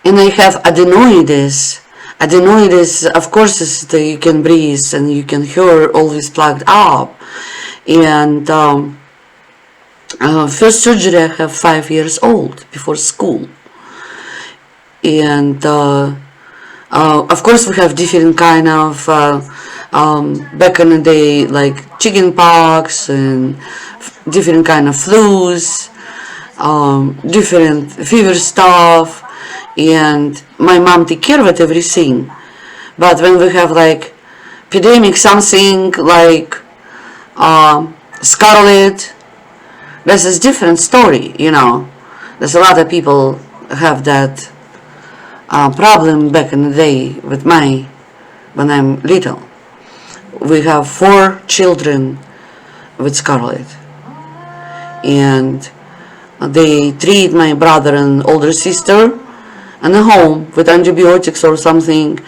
And I have adenoides. Adenoides, of course, is that you can breathe and you can hear always plugged up. And first surgery I have 5 years old before school. And of course we have different kind of back in the day, like chicken pox and different kind of flus, different fever stuff, and my mom take care of everything. But when we have like epidemic, something like scarlet, this is different story, you know. There's a lot of people have that problem back in the day with when I'm little. We have 4 children with scarlet, and they treat my brother and older sister in the home with antibiotics or something,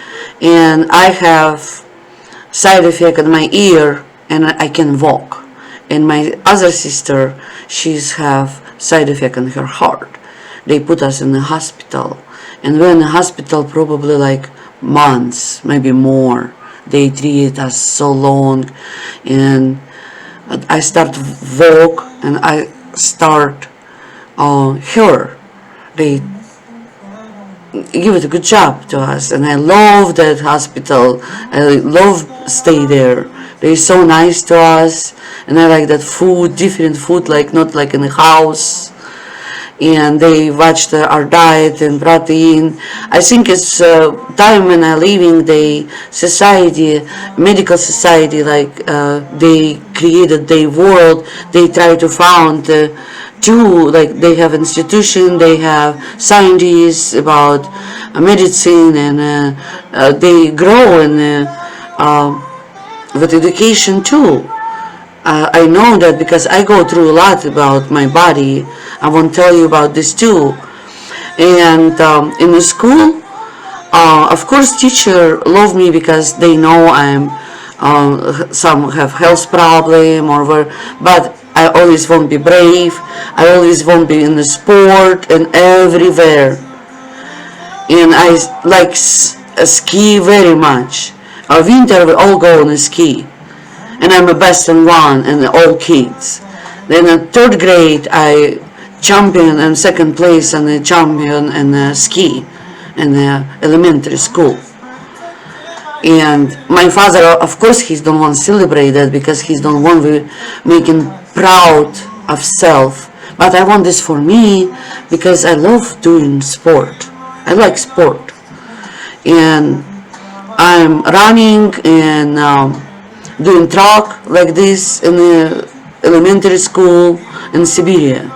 and I have side effect in my ear and I can walk, and my other sister, she's have side effect in her heart. They put us in the hospital, and we're in the hospital probably like months, maybe more. They treat us so long, and I start walk and I start here. They give it a good job to us, and I love that hospital. I love stay there. They're so nice to us, and I like that food, different food, like not like in the house. And they watched our diet and protein. I think it's time when I leaving the society, medical society, like they created their world. They try to found like they have institution, they have scientists about medicine, and they grow in with education too. I know that because I go through a lot about my body. I won't tell you about this too. And in the school, of course, teacher love me because they know I'm some have health problem or whatever, but I always won't be brave. I always won't be in the sport and everywhere. And I like ski very much. Winter we all go on a ski, and I'm the best in one and all kids. Then in 3rd grade I champion and 2nd place and the champion in ski in the elementary school. And my father, of course, he don't want to celebrate that because he don't want to make him proud of self. But I want this for me because I love doing sport. I like sport, and I'm running and doing track like this in the elementary school in Siberia.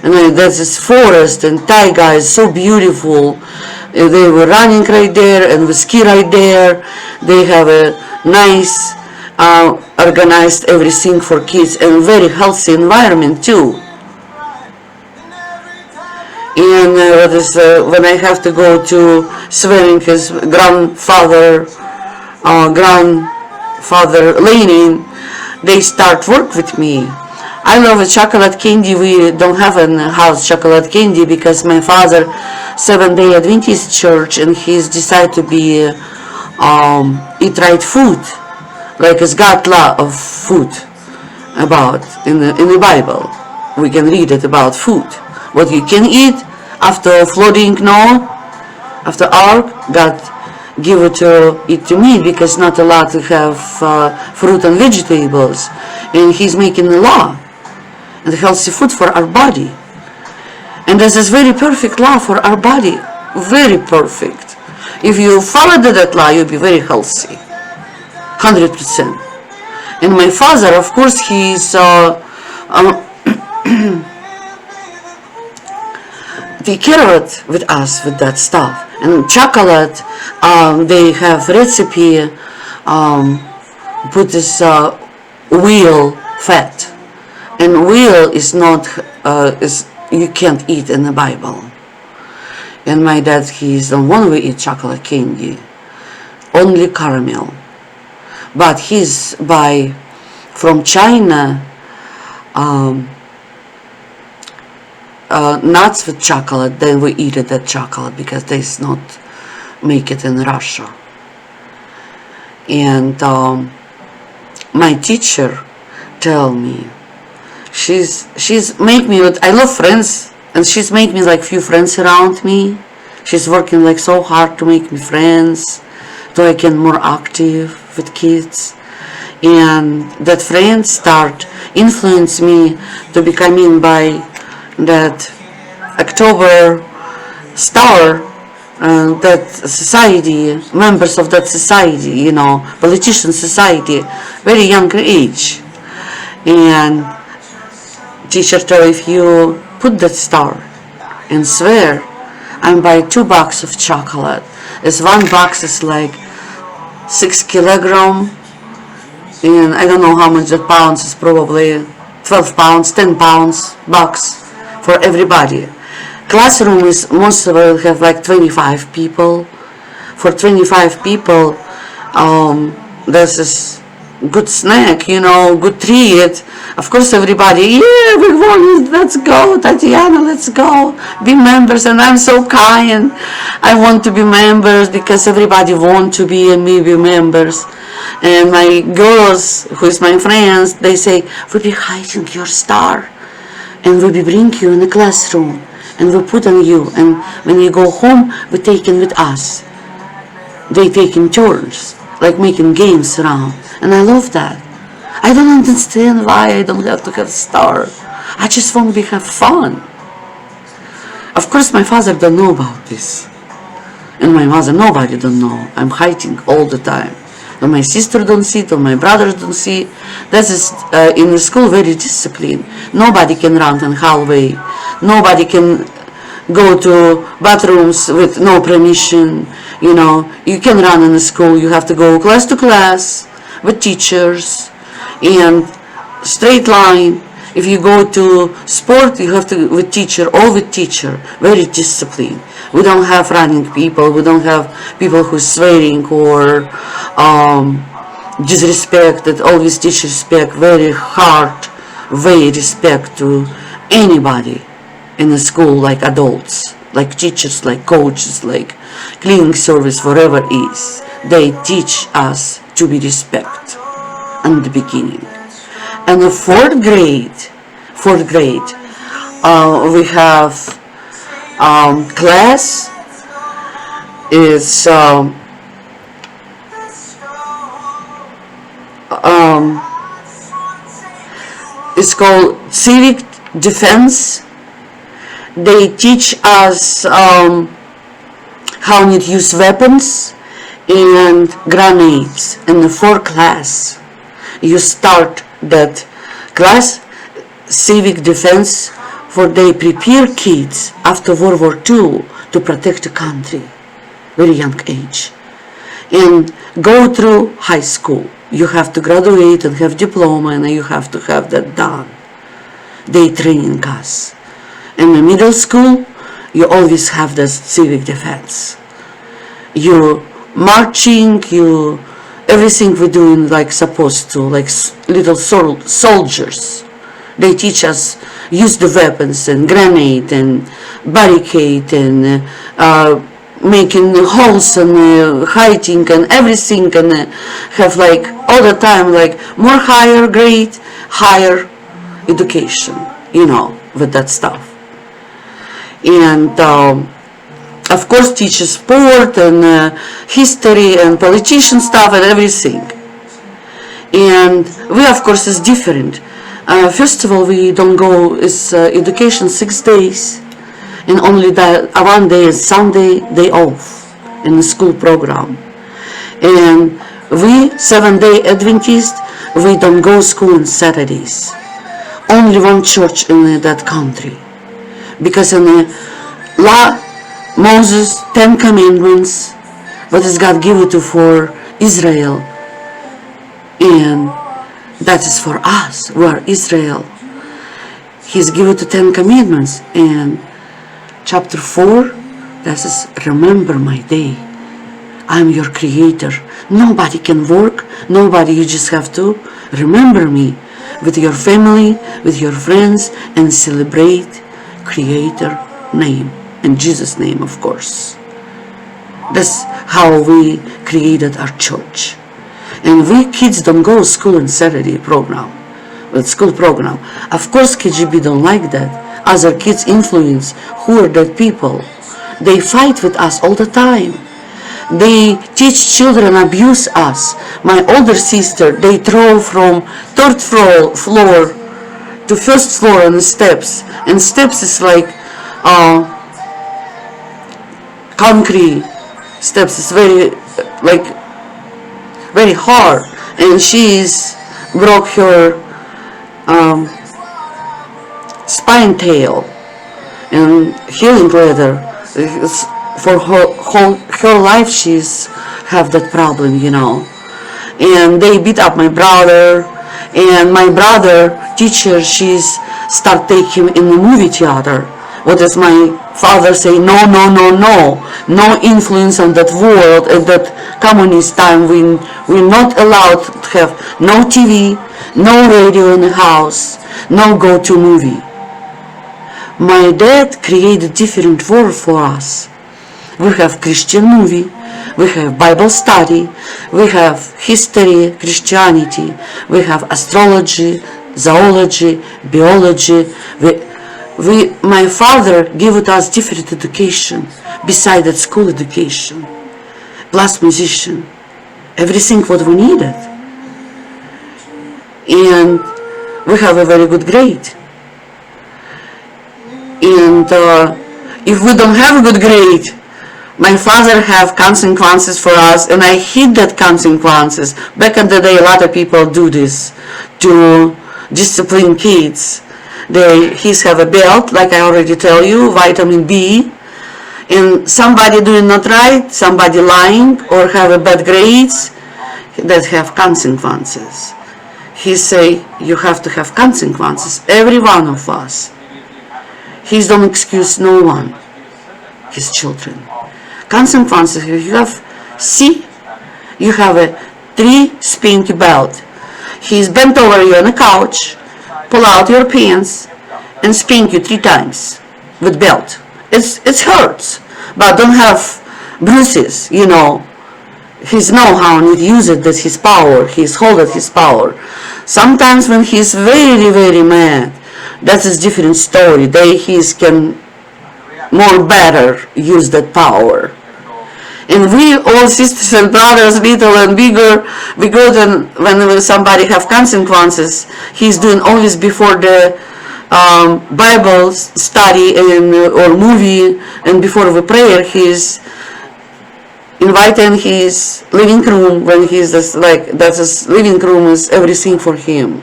And there's this forest and taiga is so beautiful. They were running right there and we ski right there. They have a nice organized everything for kids and very healthy environment too. And when I have to go to swearing his grandfather Lenin, they start work with me. I love a chocolate candy. We don't have in the house chocolate candy because my father 7-day Adventist church, and he's decided to be eat right food, like it's got lot of food about in the Bible. We can read it about food. What you can eat after flooding Noah, after ark, God give it to eat to me because not allowed to have fruit and vegetables, and He's making a law and healthy food for our body. And this is very perfect law for our body, very perfect. If you follow that law, you'll be very healthy, 100%. And my father, of course, he's take care of it with us with that stuff. And chocolate, they have recipe, put this wheel fat, and wheel is not is you can't eat in the Bible. And my dad, he's the one who eat chocolate candy, only caramel. But he's from China. nuts with chocolate, then we eat it that chocolate because they not make it in Russia. And my teacher tell me, she's made me with, I love friends, and she's made me like few friends around me. She's working like so hard to make me friends, so I can more active with kids. And that friends start influence me to becoming by that October star, that society, members of that society, politician society, very young age. And teacher tell, if you put that star and swear, I'm buy 2 boxes of chocolate. As 1 box is like 6 kilogram, and I don't know how much that pounds is, probably 12 pounds, 10 pounds box for everybody. Classroom is most of it have like 25 people. For 25 people, this is good snack, good treat. Of course, everybody, yeah, we want, let's go, Tatiana, let's go, be members. And I'm so kind. I want to be members because everybody want to be and me be members. And my girls, who is my friends, they say, we'll be hiding your star and we'll be bring you in the classroom and we'll put on you. And when you go home, we take it with us. They take in turns, like making games around. And I love that. I don't understand why I don't have to have star. I just want to have fun. Of course, my father don't know about this. And my mother, nobody don't know. I'm hiding all the time. And my sister don't see it, or my brothers don't see. That is in the school very disciplined. Nobody can run in hallway. Nobody can go to bathrooms with no permission. You can run in the school. You have to go class to class with teachers and straight line. If you go to sport, you have to with teacher, all with teacher, very disciplined. We don't have running people. We don't have people who swearing or disrespected. Always teach respect, very hard way respect to anybody in the school, like adults, like teachers, like coaches, like cleaning service, whatever it is. They teach us to be respect in the beginning. And the fourth grade, we have class is it's called civic defense. They teach us how to use weapons and grenades. In the 4th class, you start that class, civic defense, for they prepare kids after World War II to protect the country, very young age. And go through high school. You have to graduate and have diploma, and you have to have that done. They training us. In the middle school, you always have the civic defense. You marching, everything we're doing like supposed to, like little soldiers. They teach us use the weapons and grenade and barricade and making holes and hiding and everything, and have like all the time like more higher grade, higher education, with that stuff. And of course teach sport and history and politician stuff and everything. And we of course is different. First of all, we don't go is education 6 days, and only that 1 day is Sunday day off in the school program. And we 7-day Adventists, we don't go school on Saturdays. Only one church in that country, because in the law Moses 10 commandments, what is God give it to for Israel, and that is for us. We are Israel. He's given to 10 commandments, and chapter 4, that is remember my day. I'm your creator. Nobody can work. Nobody. You just have to remember me with your family, with your friends, and celebrate Creator name and Jesus' name, of course. That's how we created our church. And we kids don't go to school on Saturday program, with school program. Of course, KGB don't like that. Other kids influence who are that people. They fight with us all the time. They teach children, abuse us. My older sister, they throw from third floor to first floor on the steps. And steps is like concrete. Steps is very hard. And she's broke her spine tail and healing leather. For her life she's have that problem, And they beat up my brother, and my brother teacher, she's start taking him in the movie theater. What does my father say? No influence on that world. At that communist time, we're not allowed to have no TV, no radio in the house, no go-to movie. My dad created different world for us. We have Christian movie, we have Bible study, we have history, Christianity, we have astrology, zoology, biology. My father gave us different education besides that school education, plus musician, everything what we needed. And we have a very good grade. And if we don't have a good grade, my father have consequences for us, and I hate that consequences. Back in the day, a lot of people do this to discipline kids. He's have a belt, like I already tell you, vitamin B, and somebody doing not right, somebody lying, or have a bad grades, that have consequences. He say, you have to have consequences, every one of us. He don't excuse no one, his children. Consequences, you have, you have a 3 spinky belt. He's bent over you on the couch, pull out your pants, and spink you 3 times with belt. It hurts, but don't have bruises, He's know how to use it, that's his power, he's holding his power. Sometimes when he's very, very mad, that's a different story. He can more better use that power. And we all sisters and brothers, little and bigger, we go then when somebody have consequences. He's doing always before the Bible study or movie, and before the prayer, he's inviting his living room when he's that's his living room is everything for him.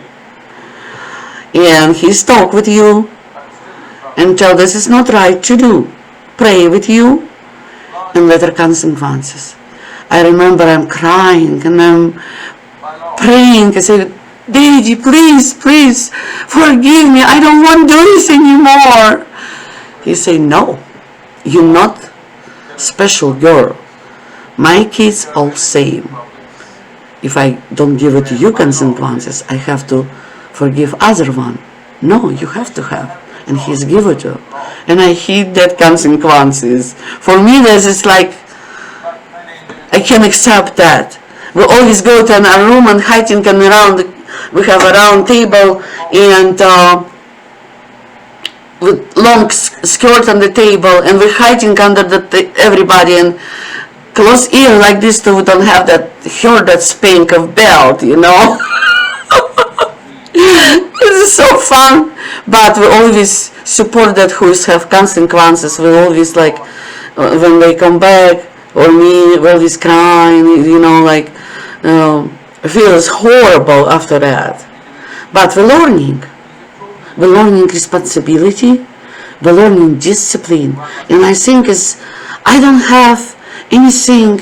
And he's talk with you and tell this is not right to do. Pray with you and later consequences. I remember I'm crying and I'm praying. I said, Daddy, please forgive me. I don't want to do this anymore. He said, no, you're not special girl. My kids all same. If I don't give it to you consequences, I have to forgive other one. No, you have to have. And he's give it to. And I hate that consequences. For me, this is like, I can accept that. We always go to our room and hiding and around. We have a round table and with long skirt on the table, and we're hiding under everybody and close ear like this, so we don't have that spank of belt, This is so fun, but we always support that who have consequences. We always when they come back, or me, we always crying, feels horrible after that. But we're learning responsibility, we're learning discipline, and I think I don't have anything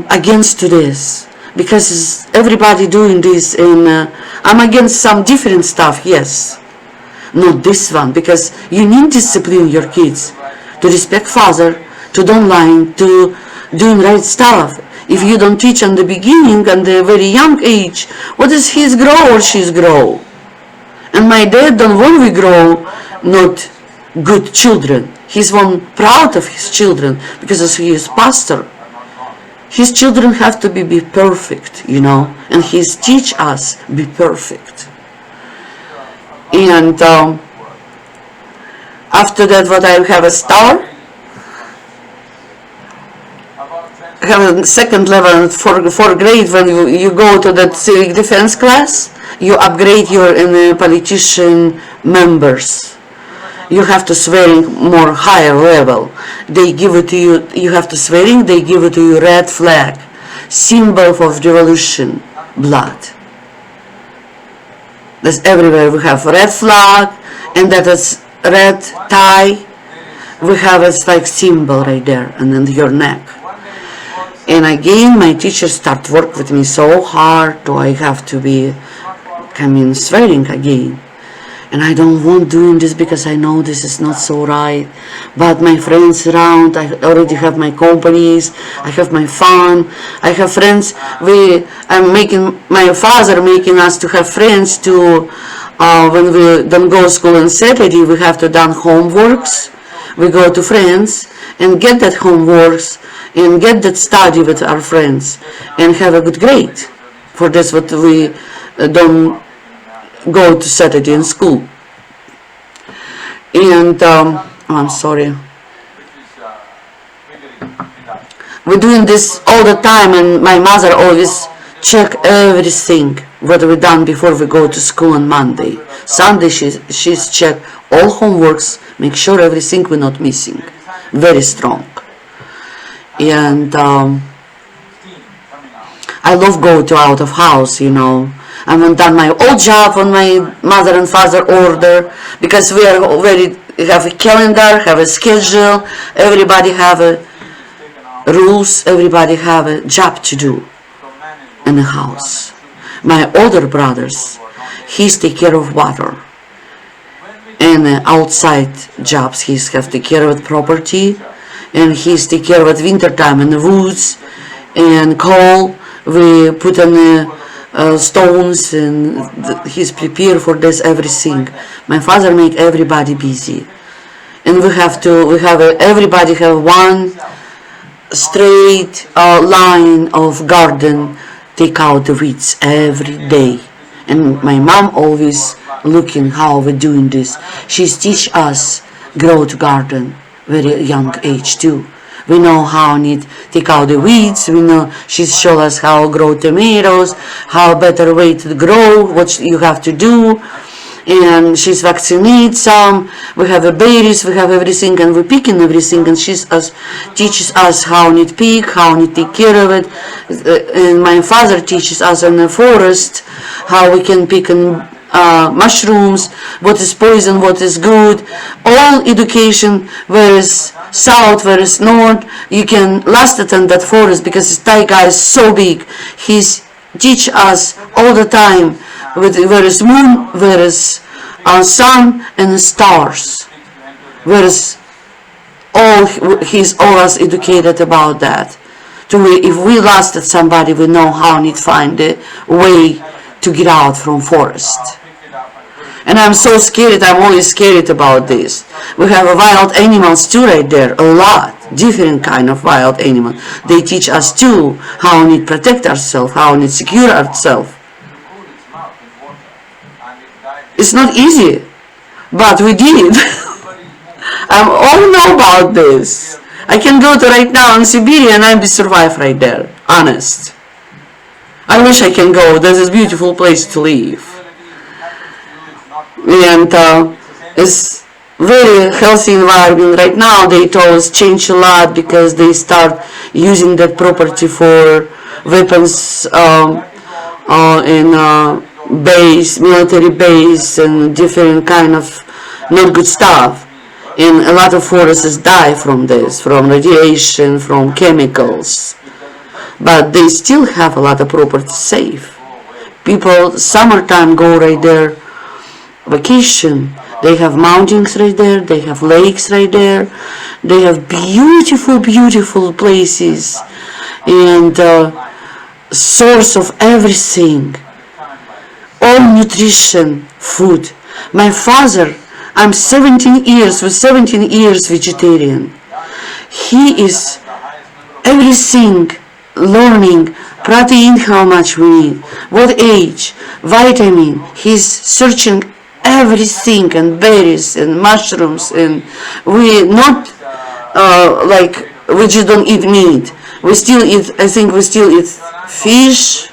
against this, because everybody doing this, and I'm against some different stuff, yes, not this one, because you need discipline your kids to respect father, to don't lie, to doing right stuff. If you don't teach on the beginning, at the very young age, what is his grow or she's grow? And my dad don't want we grow not good children. He's one proud of his children because he is pastor. His children have to be perfect, and he's teach us be perfect. And after that, what I have a star. I have a second level for grade. When you go to that civic defense class, you upgrade your politician members. You have to swearing more higher level. They give it to you. You have to swearing. They give it to you red flag, symbol of revolution, blood. That's everywhere. We have red flag, and that is red tie. We have it's like symbol right there, and then your neck. And again, my teacher start work with me so hard. Do I have to be swearing again? And I don't want doing this because I know this is not so right. But my friends around, I already have my companies, I have my fun, I have friends. My father making us to have friends to, when we don't go to school on Saturday, we have to done homeworks. We go to friends and get that homeworks and get that study with our friends and have a good grade. For this what we don't go to Saturday in school. And I'm sorry. We're doing this all the time, and my mother always check everything what we done before we go to school on Monday. Sunday she's check all homeworks, make sure everything we're not missing. Very strong. And I love go to out of house, I haven't done my old job on my mother and father order because we are already have a calendar, have a schedule, everybody have a rules, everybody have a job to do in the house. My older brothers, he's take care of water and outside jobs, he's have to take care of property and he's take care of winter time in the woods and coal. We put in the stones and he's prepared for this everything. My father make everybody busy, and everybody have one straight line of garden, take out the weeds every day. And my mom always looking how we're doing this. She's teach us grow to garden very young age too. We know how need take out the weeds. We know she's show us how grow tomatoes, how better way to grow, what you have to do. And she's vaccinate some. We have a berries, we have everything, and we picking everything. And teaches us how need pick, how need take care of it. And my father teaches us in the forest how we can pick mushrooms, what is poison, what is good. All education, where is south, where is north, you can last it in that forest because this taiga is so big. He's teach us all the time where is moon, where is sun and stars, where is he's always educated about that. If we lost at somebody, we know how need find a way to get out from forest. And I'm so scared, I'm always scared about this. We have wild animals too right there, a lot, different kind of wild animals. They teach us too how we need protect ourselves, how we need secure ourselves. It's not easy, but we did. I all know about this. I can go to right now in Siberia and I'll be survive right there, honest. I wish I can go, this is a beautiful place to live. And it's very healthy environment right now. They told us change a lot because they start using that property for weapons in base, military base, and different kind of not good stuff. And a lot of forests die from this, from radiation, from chemicals. But they still have a lot of property safe. People summertime go right there vacation. They have mountains right there, they have lakes right there, they have beautiful, beautiful places and source of everything, all nutrition, food. My father, I'm 17 years, with 17 years vegetarian. He is everything, learning, protein, how much we need, what age, vitamin. He's searching everything, and berries and mushrooms, and we not like we just don't eat meat. We still eat, I think we still eat fish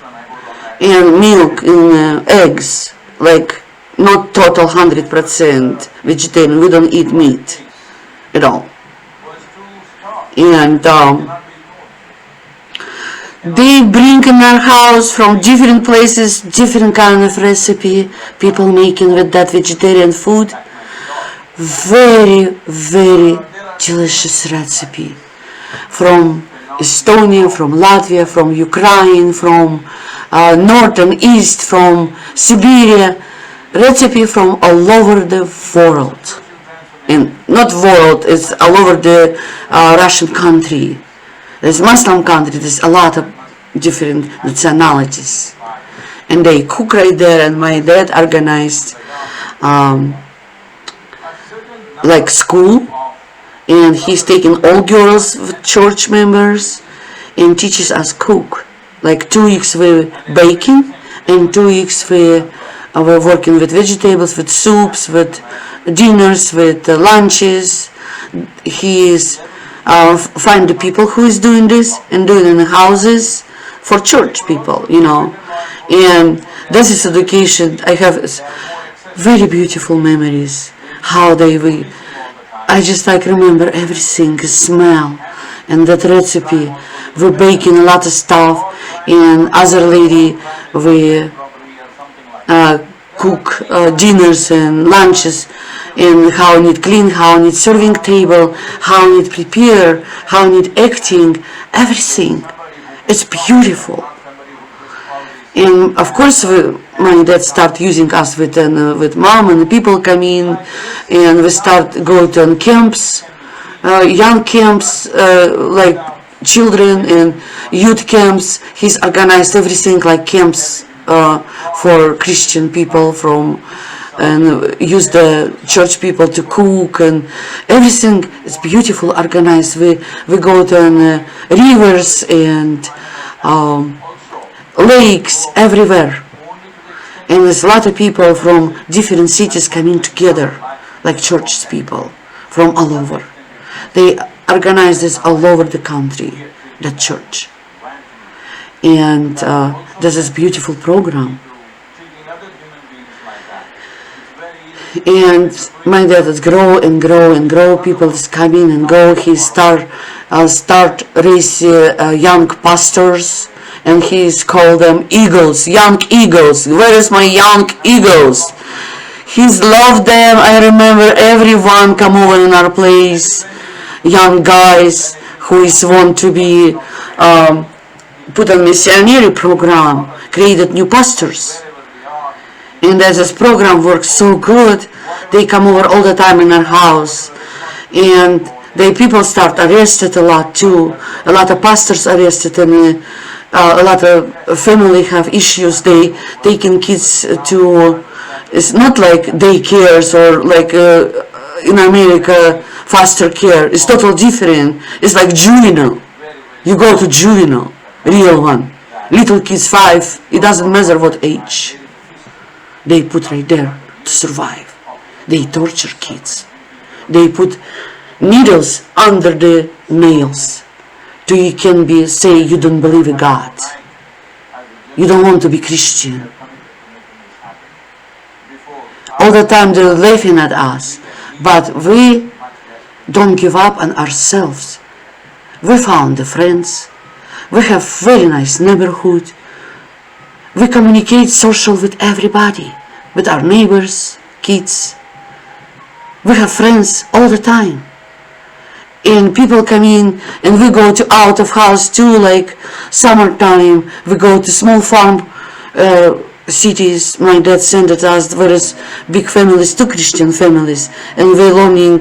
and milk and eggs, like not total 100% vegetarian. We don't eat meat at all. And they bring in our house from different places different kind of recipe people making with that vegetarian food. Very, very delicious recipe from Estonia, from Latvia, from Ukraine, from north and east, from Siberia. Recipe from all over the world. And not world, it's all over the Russian country. There's Muslim country, there's a lot of different nationalities. And they cook right there, and my dad organized like school, and he's taking all girls, church members, and teaches us cook. Like 2 weeks we're baking, and 2 weeks we're working with vegetables, with soups, with dinners, with lunches. He is find the people who is doing this and doing it in the houses for church people, and this is education. I have very beautiful memories how I just like remember everything, smell, and that recipe. We're baking a lot of stuff, and other lady we cook dinners and lunches, and how need clean, how need serving table, how need prepare, how need acting, everything. It's beautiful. And of course my dad start using us with mom, and the people come in, and we start go to camps, young camps, like children and youth camps. He's organized everything like camps for Christian people and use the church people to cook, and everything is beautiful organized. We go to rivers and lakes everywhere, and there's a lot of people from different cities coming together, like church people from all over. They organize this all over the country, the church, and this is beautiful program. And my dad is grow and grow and grow. People is coming and go. He start raise young pastors, and he's called them eagles, young eagles. Where is my young eagles? He's loved them. I remember everyone come over in our place, young guys who is want to be put on missionary program, created new pastors. And as this program works so good, they come over all the time in our house, and people start arrested a lot too. A lot of pastors arrested, and a lot of family have issues. They taking kids to, it's not like daycares or like in America foster care. It's totally different. It's like juvenile. You go to juvenile, real one. Little kids 5, it doesn't matter what age. They put right there to survive. They torture kids. They put needles under the nails. So you can say you don't believe in God. You don't want to be Christian. All the time they're laughing at us. But we don't give up on ourselves. We found the friends. We have very nice neighborhood. We communicate social with everybody, with our neighbors, kids. We have friends all the time. And people come in, and we go to out of house too, like summertime. We go to small farm cities. My dad sent us, there is big families, 2 Christian families, and we're learning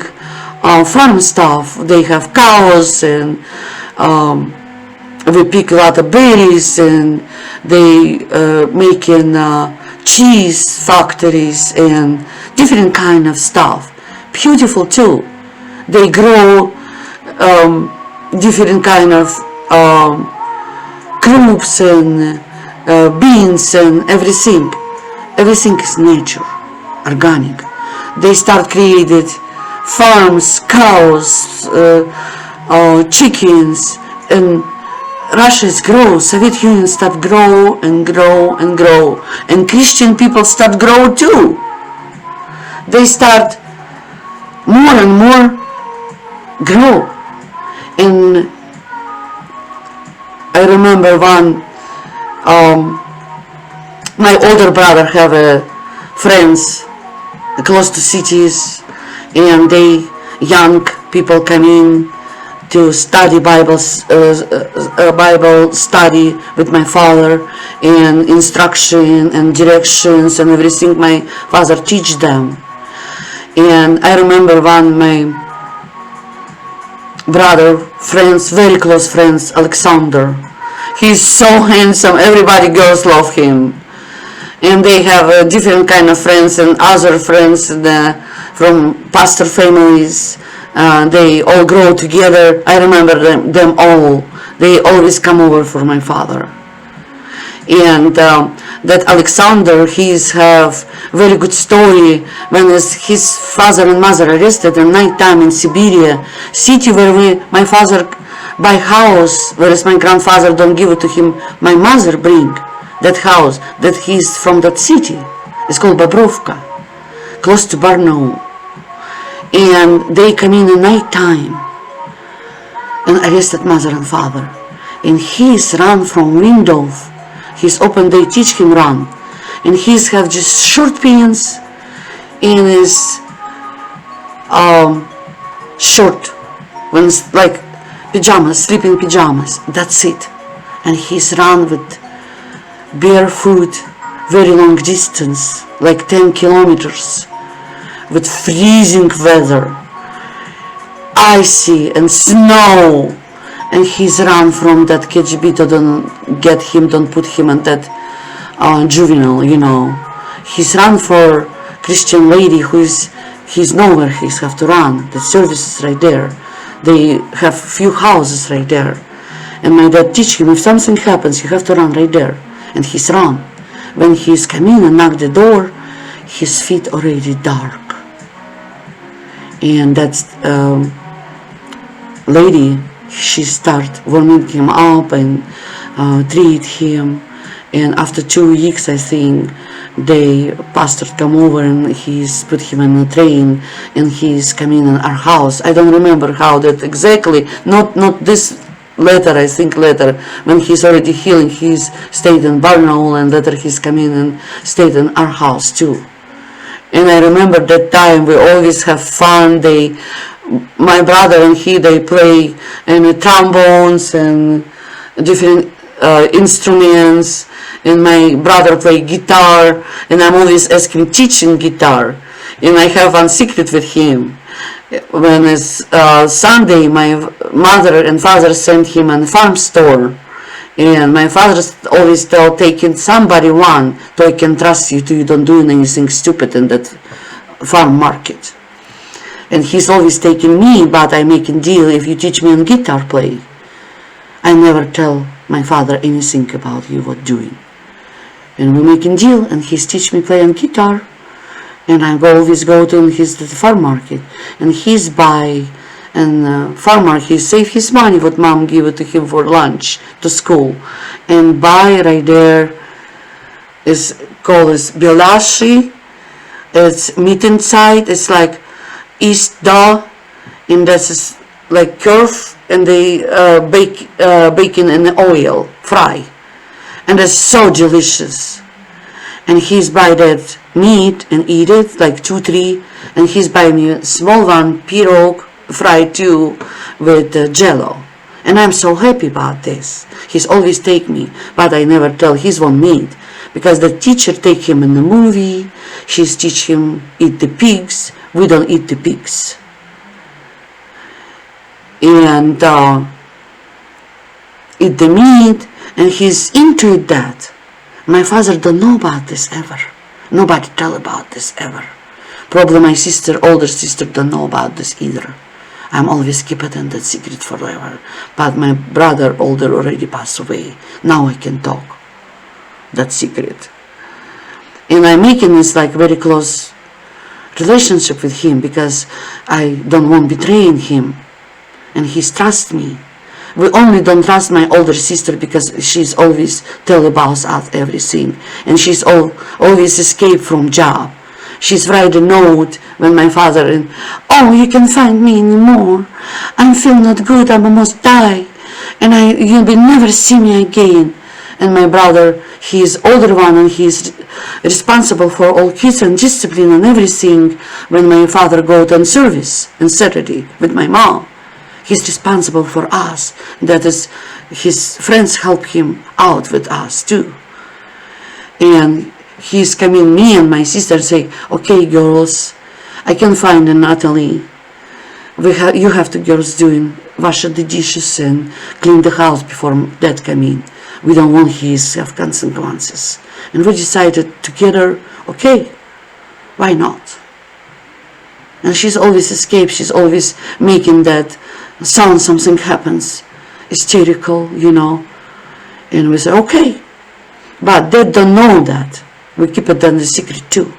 farm stuff. They have cows, and we pick a lot of berries, and they making cheese factories and different kind of stuff. beautiful too. They grow different kind of crops and beans and everything. Everything is nature, organic. They start created farms, cows, chickens, and Russia is grow. Soviet Union start grow and grow and grow, and Christian people start grow too. They start more and more grow. And I remember my older brother have friends close to cities, and they young people come in to study Bible study with my father, and instruction and directions and everything my father teach them. And I remember one my brother friends, very close friends, Alexander. He's so handsome, everybody girls love him. And they have different kind of friends and other friends from pastor families. They all grow together. I remember them all. They always come over for my father. And that Alexander, he's have very good story when his father and mother arrested at night time in Siberia city, where my father buy house, whereas my grandfather don't give it to him. My mother bring that house that he's from that city. It's called Bobrovka, close to Barnaul. And they come in at night time and arrested mother and father. And he's run from window. He's open, they teach him run. And he's have just short pants and his short, when it's like pajamas, sleeping pajamas, that's it. And he's run with barefoot, very long distance, like 10 kilometers, with freezing weather, icy and snow. And he's run from that KGB to don't get him, don't put him in that juvenile, you know. He's run for Christian lady he's nowhere he's have to run. The service is right there. They have few houses right there. And my dad teach him, if something happens, you have to run right there. And he's run. When he's come in and knock the door, his feet already dark. And that lady, she start warming him up and treat him. And after 2 weeks, I think, pastor come over and he's put him on a train and he's coming in our house. I don't remember how that exactly, not this later, I think later, when he's already healing, he's stayed in Barnaul, and later he's come in and stayed in our house too. And I remember that time we always have fun. My brother and they play and trombones and different instruments, and my brother play guitar, and I'm always asking teaching guitar. And I have one secret with him. When it's Sunday, my mother and father sent him a farm store, and my father always tell, taking somebody one, so I can trust you, you don't do anything stupid in that farm market. And he's always taking me, but I making deal, if you teach me on guitar play. I never tell my father anything about you what doing. And we making deal, and he's teach me play on guitar. And I always go to the farm market, and he's buy, and farm market, he save his money what mom give it to him for lunch to school, and buy right there is called as Belashi. It's meat inside. It's like East dough, and that's like curve, and they bacon in the oil, fry, and it's so delicious. And he's buy that meat and eat it like 2-3, and he's buy me a small one pirog fried too with jello. And I'm so happy about this. He's always take me, but I never tell he's one meat, because the teacher take him in the movie. She's teach him eat the pigs. We don't eat the pigs. And eat the meat, and he's into that. My father don't know about this ever. Nobody tell about this ever. Probably my sister, older sister, don't know about this either. I'm always keep it in that secret forever. But my brother, older, already passed away. Now I can talk that secret. And I'm making this like very close relationship with him because I don't want betraying him. And he's trust me. We only don't trust my older sister because she's always tell about us everything. And she's always escape from job. She's write a note when my father, and oh, you can find me anymore. I feel not good, I almost die. And you will never see me again. And my brother, he is older one and he is responsible for all kids and discipline and everything when my father go on service on Saturday with my mom. He's responsible for us. That is, his friends help him out with us too. And he's coming, me and my sister say, okay girls, I can find a Natalie. You have to girls doing wash the dishes and clean the house before dad come in. We don't want his have consequences. And we decided together, okay, why not? And she's always escaped, she's always making that sound something happens, hysterical, you know. And we say, okay. But they don't know that. We keep it in the secret too.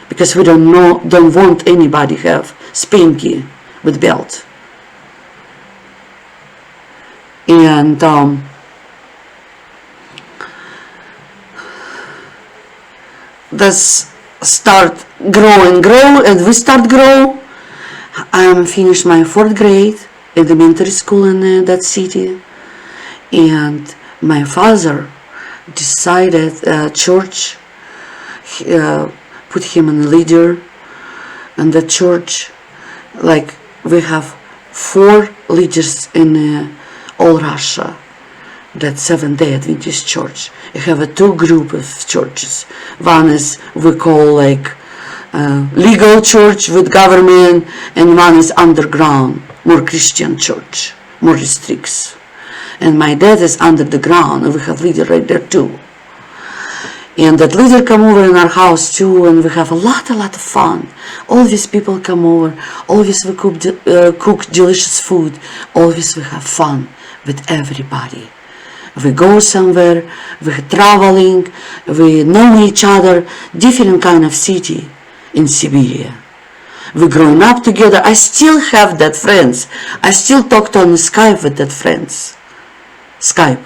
Because we don't want anybody have spanky with belt. And this start grow and we start grow. I finished my 4th grade elementary school in that city, and my father decided church put him in a leader in the church. Like we have 4 leaders in all Russia. That Seventh-day Adventist church. You have a 2 group of churches. One is we call like legal church with government, and one is underground, more Christian church, more restricts. And my dad is under the ground, and we have leader right there too. And that leader come over in our house too, and we have a lot of fun. All these people come over, always we cook delicious food, always we have fun with everybody. We go somewhere, we're traveling, we know each other, different kind of city in Siberia. We grown up together. I still have that friends. I still talk on Skype with that friends. Skype.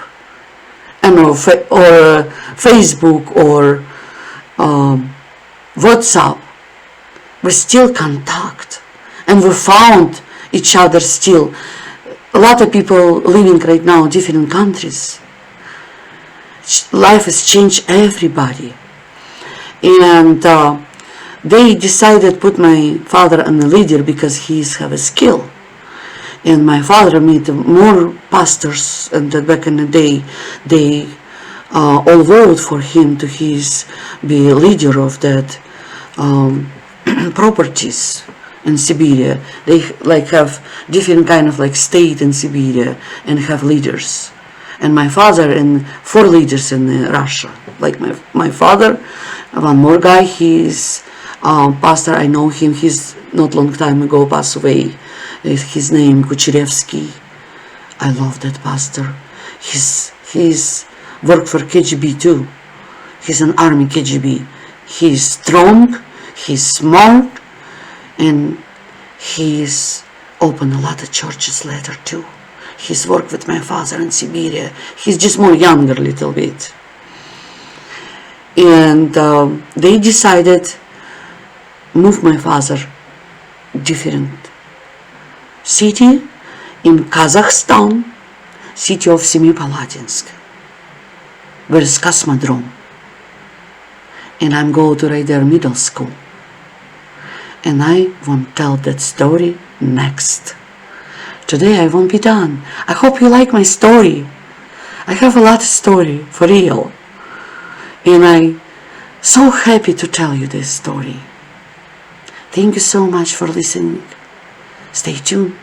Or Facebook or WhatsApp. We still contact. And we found each other still. A lot of people living right now in different countries. Life has changed everybody. And they decided to put my father on the leader because he's have a skill. And my father met more pastors, and back in the day, they all voted for him to be leader of that properties in Siberia. They like have different kind of like state in Siberia and have leaders. And my father and 4 leaders in Russia. Like my father, one more guy, he's pastor, I know him, he's not long time ago passed away. His name Kucherevsky. I love that pastor. He's worked for KGB too. He's an army KGB. He's strong, he's smart, and he's opened a lot of churches later too. He's worked with my father in Siberia. He's just more younger a little bit. And they decided move my father different city in Kazakhstan, city of Semipalatinsk, where is Cosmodrome. And I'm going to right there middle school. And I won't tell that story next. Today I won't be done. I hope you like my story. I have a lot of story, for real. And I'm so happy to tell you this story. Thank you so much for listening. Stay tuned.